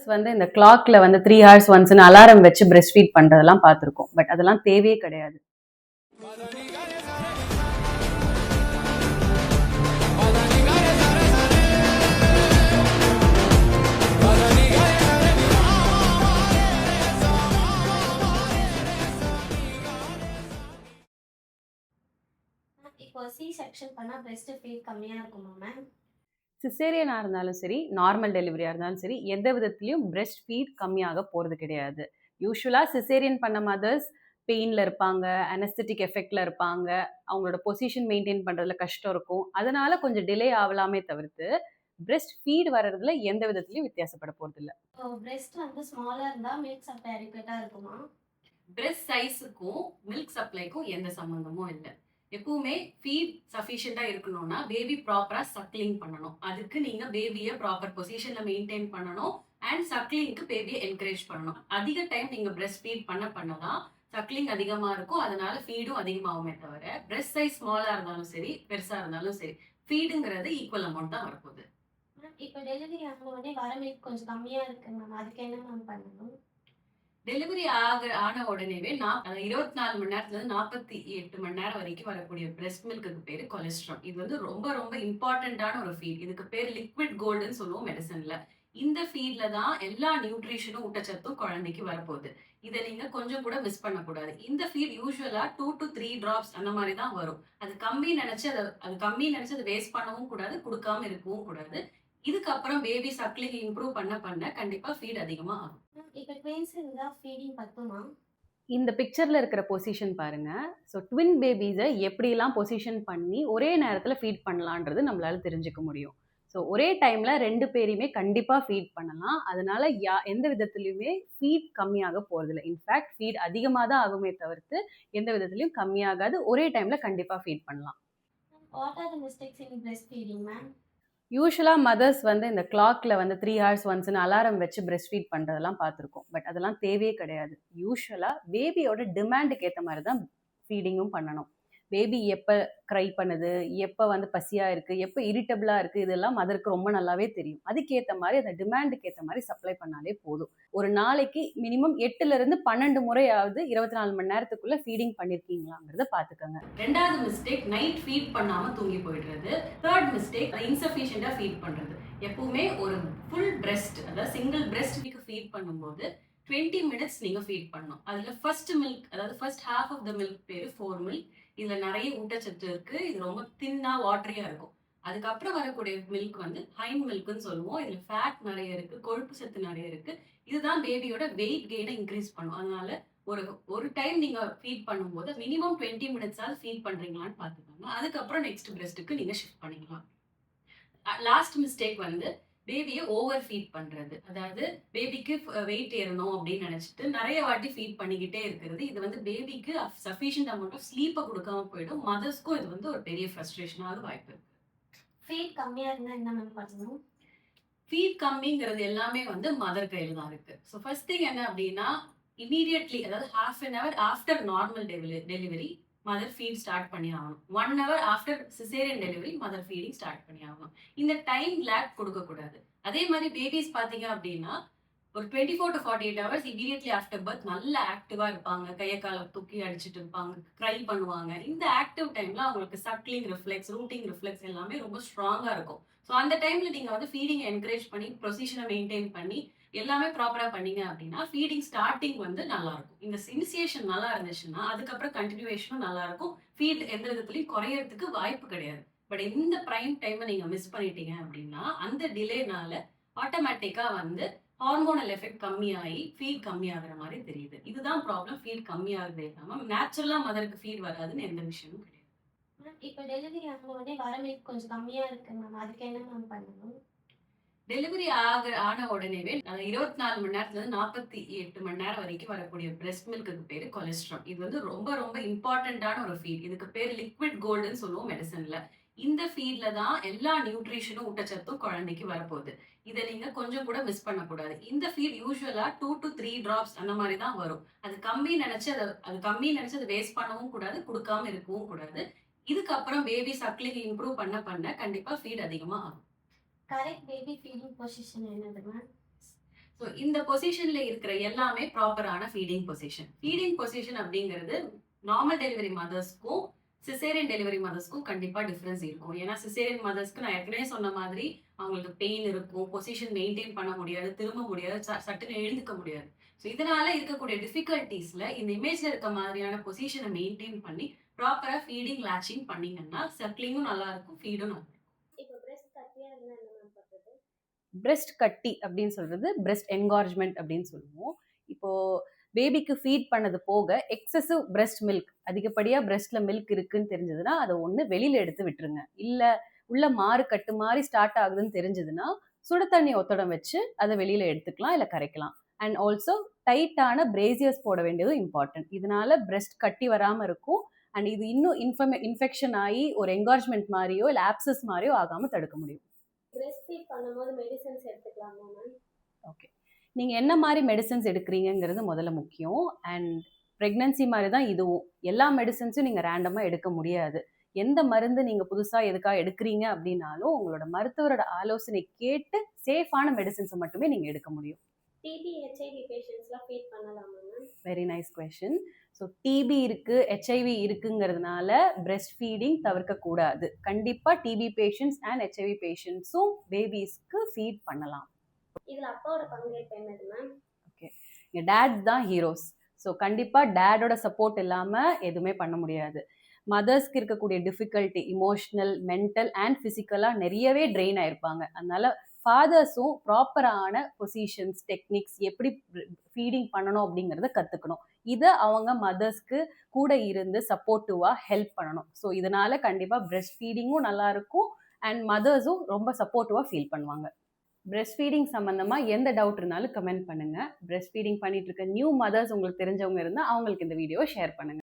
Mothers வந்து இந்த கிளாக்ல வந்து 3 hours ஒன்ஸ்னு அலாரம் வச்சு பிரஸ்ட் ஃபீட் பண்றதெல்லாம் பார்த்துருக்கோம். பட் அதெல்லாம் தேவையே கிடையாது. இப்போ சி செக்ஷன் பண்ணா பிரஸ்ட் ஃபீட் கம்மியா இருக்குமா மேம்? சிசேரியனா இருந்தாலும் சரி, நார்மல் டெலிவரியா இருந்தாலும் சரி, எந்த விதத்திலயும் பிரஸ்ட் ஃபீட் கம்மியாக போறது கிடையாது. யூசுவலா சிசேரியன் பண்ண மதர்ஸ் பெயின்ல இருப்பாங்க, அனஸ்தெட்டிக் எஃபெக்ட்ல இருப்பாங்க, அவங்களோட பொசிஷன் மெயின்டைன் பண்றதுல கஷ்டம் இருக்கும். அதனால கொஞ்சம் டிலே ஆகலாமே தவிர்த்து, பிரஸ்ட் ஃபீட் வர்றதுல எந்த விதத்திலயும் வித்தியாசப்பட போறதில்ல. இப்போ பிரஸ்ட் வந்து ஸ்மாலா இருந்தா மில்க் சப்ளை அடிக்வேட்டா இருக்குமா? பிரெஸ்ட் சைஸுக்கும் மில்க் சப்ளைக்கும் எந்த சம்மந்தமும் இல்லை. எப்பவுமே ஃபீட் சஃபிஷியண்டா இருக்கணும்னா பேபி ப்ராப்பரா சக்லிங் பண்ணணும். அதுக்கு நீங்க பேபியை ப்ராப்பர் பொசிஷன்ல மெயின்டைன் பண்ணணும் அண்ட் சக்லிங்க்கு பேபியை என்கரேஜ் பண்ணணும். அதிக டைம் நீங்க பிரெஸ்ட் ஃபீட் பண்ணதான் சக்லிங் அதிகமா இருக்கும், அதனால ஃபீடும் அதிகமாகுமே தவிர பிரெஸ்ட் சைஸ் ஸ்மாலா இருந்தாலும் சரி பெருசா இருந்தாலும் சரி ஃபீடுங்கிறது ஈக்குவல் அமௌண்ட் தான் வரப்போகுது. இப்போ டெலிவரி ஆன உடனே வர மில்க் கொஞ்சம் கம்மியா இருக்கு மேம், அதுக்கு என்ன மேம் பண்ணணும்? டெலிவரி ஆன உடனேவே 24 மணி நேரத்துல இருந்து 48 மணி நேரம் வரைக்கும் வரக்கூடிய பிரெஸ்ட் மில்க்கு பேரு கொலஸ்ட்ரால். இது வந்து ரொம்ப ரொம்ப இம்பார்ட்டன்டான ஒரு ஃபீட். இதுக்கு பேர் லிக்விட் கோல்டுன்னு சொல்லுவோம் மெடிசன்ல. இந்த ஃபீட்ல தான் எல்லா நியூட்ரிஷனும் ஊட்டச்சத்தும் குழந்தைக்கு வரப்போகுது. இதை நீங்க கொஞ்சம் கூட மிஸ் பண்ணக்கூடாது. இந்த ஃபீட் யூஸ்வலா 2 to 3 drops அந்த மாதிரி தான் வரும். அது கம்மி நினைச்சு அதை வேஸ்ட் பண்ணவும் கூடாது, கொடுக்காம இருக்கவும் கூடாது. இதுக்கப்புறம் பேபி சக்லிங் இம்ப்ரூவ் பண்ண கண்டிப்பா ஃபீட் அதிகமா ஆகும். இப்போ ட்வின்ஸ் இருந்தா ஃபீடிங் பத்துமா? இந்த பிக்சர்ல இருக்கிற பொசிஷன் பாருங்க. ஸோ ட்வின் பேபிஸை எப்படிலாம் பொசிஷன் பண்ணி ஒரே நேரத்தில் ஃபீட் பண்ணலான்றது நம்மளால தெரிஞ்சுக்க முடியும். ஸோ ஒரே டைம்ல 2 பேரையுமே கண்டிப்பா ஃபீட் பண்ணலாம். அதனால எந்த விதத்துலையுமே ஃபீட் கம்மியாக போறதில்லை. இன்ஃபேக்ட் ஃபீட் அதிகமாக தான் ஆகுமே தவிர்த்து எந்த விதத்துலையும் கம்மியாகாது. ஒரே டைம்ல கண்டிப்பா ஃபீட் பண்ணலாம். What are the mistakes in breast feeding ma'am? யூஸ்வலாக மதர்ஸ் வந்து இந்த கிளாக்ல வந்து 3 hours ஒன்ஸ்னு அலாரம் வச்சு பிரஸ்ட் ஃபீட் பண்ணுறதெல்லாம் பார்த்துருக்கோம். பட் அதெல்லாம் தேவையே கிடையாது. யூஸ்வலாக பேபியோட டிமாண்டுக்கு ஏற்ற மாதிரி தான் ஃபீடிங்கும் பண்ணணும். பேபி எப்போ க்ரை பண்ணுது, எப்போ வந்து பசியாக இருக்குது, எப்போ இரிட்டபிளாக இருக்குது, இதெல்லாம் மதருக்கு ரொம்ப நல்லாவே தெரியும். அதுக்கேற்ற மாதிரி அந்த டிமாண்டுக்கு ஏற்ற மாதிரி சப்ளை பண்ணாலே போதும். ஒரு நாளைக்கு மினிமம் 8லேருந்து 12 முறையாவது 24 மணி நேரத்துக்குள்ளே ஃபீடிங் பண்ணியிருக்கீங்களாங்கிறத பார்த்துக்கோங்க. ரெண்டாவது மிஸ்டேக் நைட் ஃபீட் பண்ணாமல் தூங்கி போயிடுறது. தேர்ட் மிஸ்டேக் இன்சஃபிஷியண்டாக ஃபீட் பண்ணுறது. எப்பவுமே ஒரு ஃபுல் பிரெஸ்ட், அதாவது சிங்கிள் பிரெஸ்ட் ஃபீட் பண்ணும்போது 20 minutes நீங்கள் ஃபீட் பண்ணணும். அதில் ஃபர்ஸ்ட் மில்க், அதாவது first half of the milk பேர் 4 மில்க். இதில் நிறைய ஊட்டச்சத்து இருக்குது, இது ரொம்ப தின்னாக வாட்டரியாக இருக்கும். அதுக்கப்புறம் வரக்கூடிய மில்க் வந்து ஹைண்ட் மில்க்குன்னு சொல்லுவோம். இதில் ஃபேட் நிறைய இருக்குது, கொழுப்பு சத்து நிறைய இருக்குது. இதுதான் பேபியோட வெயிட் கெயினை இன்க்ரீஸ் பண்ணும். அதனால ஒரு டைம் நீங்கள் ஃபீட் பண்ணும்போது மினிமம் 20 minutes ஃபீட் பண்ணுறீங்களான்னு பார்த்துக்கோங்க. அதுக்கப்புறம் நெக்ஸ்ட் பிரெஸ்ட்டுக்கு நீங்கள் ஷிஃப்ட் பண்ணிக்கலாம். லாஸ்ட் மிஸ்டேக் வந்து பேபியை ஓவர் ஃபீட் பண்ணுறது. அதாவது பேபிக்கு வெயிட் ஏறணும் அப்படின்னு நினச்சிட்டு நிறைய வாட்டி ஃபீட் பண்ணிக்கிட்டே இருக்கிறது. இது வந்து பேபிக்கு சஃபிஷியன்ட் அமௌண்ட் ஆஃப் ஸ்லீப்பை கொடுக்காம போயிடும். மதர்ஸ்க்கும் இது வந்து ஒரு பெரிய ஃப்ரஸ்ட்ரேஷனாக வாய்ப்பு இருக்கு. ஃபீட் கம்மியா இருந்தா என்ன மேம் பண்ணணும்? ஃபீட் கம்மிங்கிறது எல்லாமே வந்து மதர் கையில் தான் இருக்கு. ஸோ ஃபர்ஸ்ட் திங் என்ன அப்படின்னா, இமீடியட்லி, அதாவது half an hour after normal delivery mother feed start பண்ணி ஆகணும். 1 hour after caesarean delivery mother feeding start பண்ணி ஆகணும். இந்த டைம் லேக் கொடுக்கக்கூடாது. அதே மாதிரி பேபிஸ் பார்த்தீங்க அப்படின்னா ஒரு 24 to 48 hours immediately after birth நல்ல ஆக்டிவாக இருப்பாங்க, கையை காலை தூக்கி அடிச்சுட்டு இருப்பாங்க, க்ரை பண்ணுவாங்க. இந்த ஆக்டிவ் டைமில் அவங்களுக்கு சக்லிங் ரிஃப்ளெக்ஸ், ரூட்டிங் ரிஃப்ளெக்ஸ் எல்லாமே ரொம்ப ஸ்ட்ராங்காக இருக்கும். ஸோ அந்த டைமில் நீங்கள் வந்து ஃபீடிங்கை என்கரேஜ் பண்ணி பொசிஷனை மெயின்டைன் பண்ணி எல்லாமே ப்ராப்பராக பண்ணீங்க அப்படின்னா ஃபீடிங் ஸ்டார்டிங் வந்து நல்லாயிருக்கும். இந்த இனிஷியேஷன் நல்லா இருந்துச்சுன்னா அதுக்கப்புறம் கண்டினியூவேஷனும் நல்லாயிருக்கும். ஃபீட் எந்த விதத்துலையும் குறையறதுக்கு வாய்ப்பு கிடையாது. பட் இந்த ப்ரைம் டைமை நீங்கள் மிஸ் பண்ணிட்டீங்க அப்படின்னா அந்த டிலேனால ஆட்டோமேட்டிக்காக வந்து ஹார்மோனல் எஃபெக்ட் கம்மியாகி ஃபீட் கம்மியாகிற மாதிரி தெரியுது. இதுதான் ப்ராப்ளம். ஃபீட் கம்மியாகுதே இல்லாமல் நேச்சுரலாக மதருக்கு ஃபீட் வராதுன்னு எந்த விஷயமும் கிடையாது. இப்போ டெலிவரி ஆன உடனே வர மில்க் கொஞ்சம் கம்மியா இருக்கு மேம், அதுக்கு என்ன மேம் பண்ணணும்? டெலிவரி ஆன உடனேவே 24 மணி நேரத்துல இருந்து 48 மணி நேரம் வரைக்கும் வரக்கூடிய பிரெஸ்ட் மில்க்கு பேரு கொலஸ்ட்ரால். இது வந்து ரொம்ப ரொம்ப இம்பார்ட்டன்டான ஒரு ஃபீட். இதுக்கு பேர் லிக்விட் கோல்டுன்னு சொல்லுவோம் மெடிசன்ல. இந்த ஃபீட்ல தான் எல்லா நியூட்ரிஷனும் ஊட்டச்சத்தும் குழந்தைக்கு வரப்போகுது. இதை நீங்க கொஞ்சம் கூட மிஸ் பண்ணக்கூடாது. இந்த ஃபீட் யூஸ்வலா 2 to 3 drops அந்த மாதிரி தான் வரும். அது கம்மி நினைச்சு அதை வேஸ்ட் பண்ணவும் கூடாது, கொடுக்காம இருக்கவும் கூடாது. இதுக்கப்புறம் பேபி சக்லிங் இம்ப்ரூவ் பண்ண கண்டிப்பா ஃபீட் அதிகமா ஆகும். கரெக்ட் பேபி ஃபீடிங் பொசிஷன் என்னது மேம்? ஸோ இந்த பொசிஷன்ல இருக்கிற எல்லாமே ப்ராப்பரான ஃபீடிங் பொசிஷன். ஃபீடிங் பொசிஷன் அப்படிங்கிறது நார்மல் டெலிவரி மதர்ஸ்க்கும் சிசேரியன் டெலிவரி மதர்ஸ்க்கும் கண்டிப்பா டிஃபரன்ஸ் இருக்கும். ஏன்னா சிசேரியன் மதர்ஸ்க்கு நான் ஏற்கனவே சொன்ன மாதிரி அவங்களுக்கு பெயின் இருக்கும், பொசிஷன் மெயின்டைன் பண்ண முடியாது, திரும்ப முடியாது, சட்டுன்னு எழுந்துக்க முடியாது. ஸோ இதனால இருக்கக்கூடிய டிஃபிகல்ட்டிஸ்ல இந்த இமேஜ்ல இருக்க மாதிரியான பொசிஷனை மெயின்டைன் பண்ணி ப்ராப்பரா ஃபீடிங் லாச்சிங் பண்ணீங்கன்னா சர்க்லிங்கும் நல்லா இருக்கும், ஃபீடும் நல்லா இருக்கும். இப்போ பிரெஸ்ட் கட்டியா இருந்தா என்ன மேம் பண்றது? பிரெஸ்ட் கட்டி அப்படின்னு சொல்றது பிரெஸ்ட் என்கார்ஜ்மெண்ட் அப்படின்னு சொல்லுவோம். இப்போ பேபிக்கு ஃபீட் பண்ணது போக எக்ஸசிவ் பிரெஸ்ட் மில்க், அதிகப்படியா பிரெஸ்ட்ல மில்க் இருக்குன்னு தெரிஞ்சதுன்னா அதை ஒன்று வெளியில எடுத்து விட்டுருங்க. இல்ல உள்ள மாறு கட்டு மாதிரி ஸ்டார்ட் ஆகுதுன்னு தெரிஞ்சதுன்னா சுடு தண்ணி ஒத்தடம் வச்சு அதை வெளியில எடுத்துக்கலாம், இல்லை கரைக்கலாம். அண்ட் ஆல்சோ டைட்டான பிரேசியர்ஸ் போட வேண்டியதும் இம்பார்ட்டன்ட். இதனால பிரெஸ்ட் கட்டி வராம இருக்கும். அண்ட் இது இன்னும் இன்ஃபெக்ஷன் ஆகி ஒரு என்கார்ஜ்மெண்ட் மாதிரியோ இல்லை ஆப்சஸ் மாதிரியோ ஆகாம தடுக்க முடியும். பிரெஸ்ட் ஃபீட் பண்ணும்போது மெடிசன்ஸ் எடுத்துக்கலாமா மேம்? ஓகே, நீங்கள் என்ன மாதிரி மெடிசன்ஸ் எடுக்கிறீங்கிறது முதல்ல முக்கியம். அண்ட் ப்ரெக்னன்சி மாதிரி தான் இதுவும், எல்லா மெடிசன்ஸும் நீங்கள் ரேண்டமாக எடுக்க முடியாது. எந்த மருந்து நீங்கள் புதுசாக எதுக்காக எடுக்கிறீங்க அப்படின்னாலும் உங்களோட மருத்துவரோட ஆலோசனை கேட்டு சேஃபான மெடிசன்ஸை மட்டுமே நீங்கள் எடுக்க முடியும். டிபி ஹெச்ஐவி பேஷண்ட்ஸ்லாம் ஃபீட் பண்ணலாமா ma'am? Very nice question. So TB இருக்கு, ஹெச்ஐவி இருக்குங்கிறதுனால பிரெஸ்ட் ஃபீடிங் தவிர்க்கக்கூடாது. கண்டிப்பாக டிபி பேஷண்ட்ஸ் அண்ட் ஹெச்ஐவி பேஷண்ட்ஸும் பேபிஸ்க்கு ஃபீட் பண்ணலாம். இதுல அப்பாவோட பங்கேற்பு என்னது மேம்? ஓகே, இங்கே டேட்ஸ் தான் ஹீரோஸ். ஸோ கண்டிப்பாக டேடோட சப்போர்ட் இல்லாமல் எதுவுமே பண்ண முடியாது. மதர்ஸ்க்கு இருக்கக்கூடிய டிஃபிகல்ட்டி இமோஷ்னல், மென்டல் அண்ட் ஃபிசிக்கலாக நிறையவே ட்ரெயின் ஆயிருப்பாங்க. அதனால ஃபாதர்ஸும் ப்ராப்பரான பொசிஷன்ஸ், டெக்னிக்ஸ், எப்படி ஃபீடிங் பண்ணணும் அப்படிங்கிறத கற்றுக்கணும். இதை அவங்க மதர்ஸ்க்கு கூட இருந்து சப்போர்ட்டிவாக ஹெல்ப் பண்ணணும். ஸோ இதனால கண்டிப்பாக பிரெஸ்ட் ஃபீடிங்கும் நல்லாயிருக்கும் அண்ட் மதர்ஸும் ரொம்ப சப்போர்ட்டிவாக ஃபீல் பண்ணுவாங்க. பிரெஸ்ட் ஃபீடிங் சம்மந்தமாக எந்த டவுட் இருந்தாலும் கமெண்ட் பண்ணுங்கள். பிரெஸ்ட் ஃபீடிங் பண்ணிட்டு இருக்க நியூ மதர்ஸ் உங்களுக்கு தெரிஞ்சவங்க இருந்தால் அவங்களுக்கு இந்த வீடியோவை ஷேர் பண்ணுங்கள்.